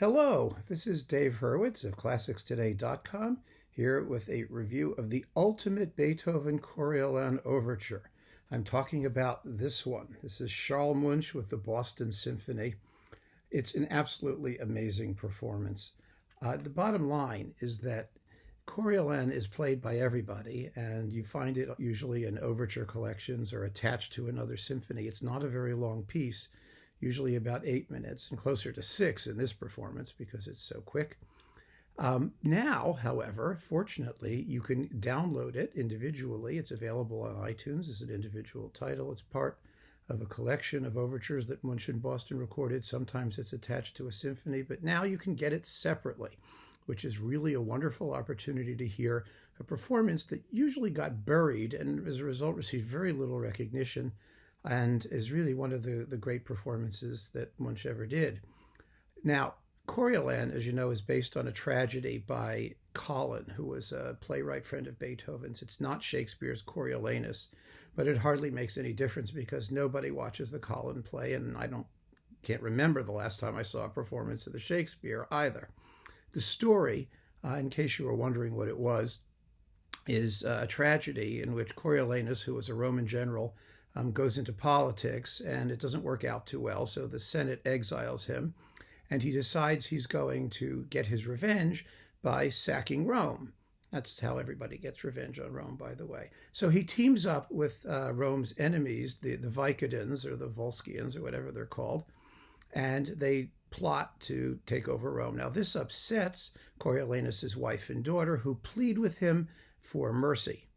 Hello, this is Dave Hurwitz of ClassicsToday.com here with a review of the ultimate Beethoven Coriolan Overture. I'm talking about this one. This is Charles Munch with the Boston Symphony. It's an absolutely amazing performance. The bottom line is that Coriolan is played by everybody, and you find it usually in overture collections or attached to another symphony. It's not a very long piece, usually about 8 minutes, and closer to 6 in this performance because it's so quick. Now, however, fortunately, you can download it individually. It's available on iTunes as an individual title. It's part of a collection of overtures that Munch and Boston recorded. Sometimes it's attached to a symphony, but now you can get it separately, which is really a wonderful opportunity to hear a performance that usually got buried and as a result received very little recognition and is really one of the great performances that Munch ever did. Now, Coriolan, as you know, is based on a tragedy by Collin, who was a playwright friend of Beethoven's. It's not Shakespeare's Coriolanus, but it hardly makes any difference because nobody watches the Collin play, and can't remember the last time I saw a performance of the Shakespeare either. The story, in case you were wondering what it was, is a tragedy in which Coriolanus, who was a Roman general, goes into politics, and it doesn't work out too well, so the Senate exiles him, and he decides he's going to get his revenge by sacking Rome. That's how everybody gets revenge on Rome, by the way. So he teams up with Rome's enemies, the Vicodins or the Volscians or whatever they're called, and they plot to take over Rome. Now, this upsets Coriolanus's wife and daughter, who plead with him for mercy.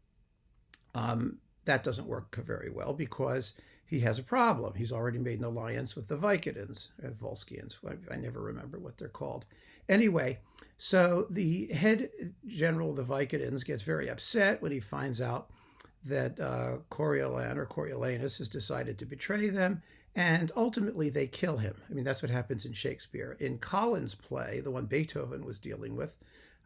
That doesn't work very well because he has a problem. He's already made an alliance with the Vicodins, Volscians. I never remember what they're called. Anyway, so the head general of the Vicodins gets very upset when he finds out that Coriolan or Coriolanus has decided to betray them, and ultimately they kill him. I mean, that's what happens in Shakespeare. In Collin's play, the one Beethoven was dealing with,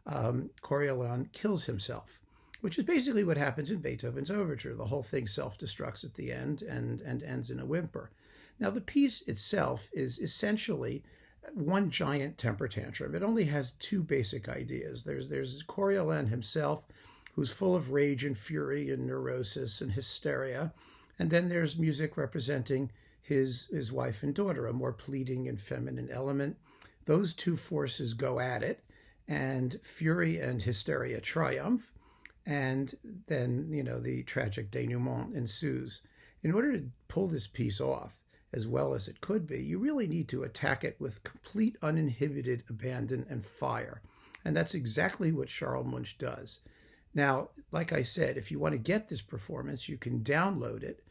Coriolan kills himself, which is basically what happens in Beethoven's overture. The whole thing self-destructs at the end and ends in a whimper. Now, the piece itself is essentially one giant temper tantrum. It only has two basic ideas. There's Coriolan himself, who's full of rage and fury and neurosis and hysteria. And then there's music representing his wife and daughter, a more pleading and feminine element. Those two forces go at it, and fury and hysteria triumph. And then, the tragic denouement ensues. In order to pull this piece off as well as it could be, you really need to attack it with complete uninhibited abandon and fire. And that's exactly what Charles Munch does. Now, like I said, if you want to get this performance, you can download it,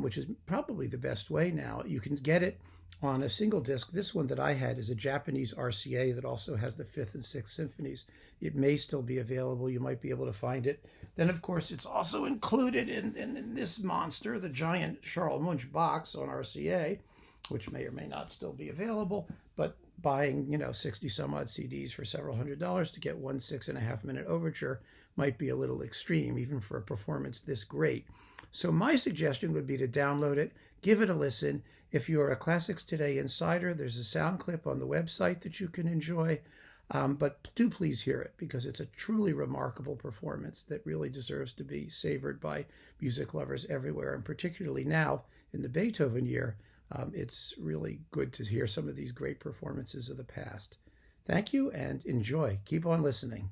which is probably the best way now. You can get it on a single disc. This one that I had is a Japanese RCA that also has the 5th and 6th symphonies. It may still be available. You might be able to find it. Then, of course, it's also included in this monster, the giant Charles Munch box on RCA, which may or may not still be available. But buying, 60 some odd CDs for several $100s to get one 6.5-minute overture might be a little extreme, even for a performance this great. So my suggestion would be to download it, give it a listen. If you're a Classics Today insider, there's a sound clip on the website that you can enjoy. But do please hear it because it's a truly remarkable performance that really deserves to be savored by music lovers everywhere. And particularly now in the Beethoven year, it's really good to hear some of these great performances of the past. Thank you and enjoy. Keep on listening.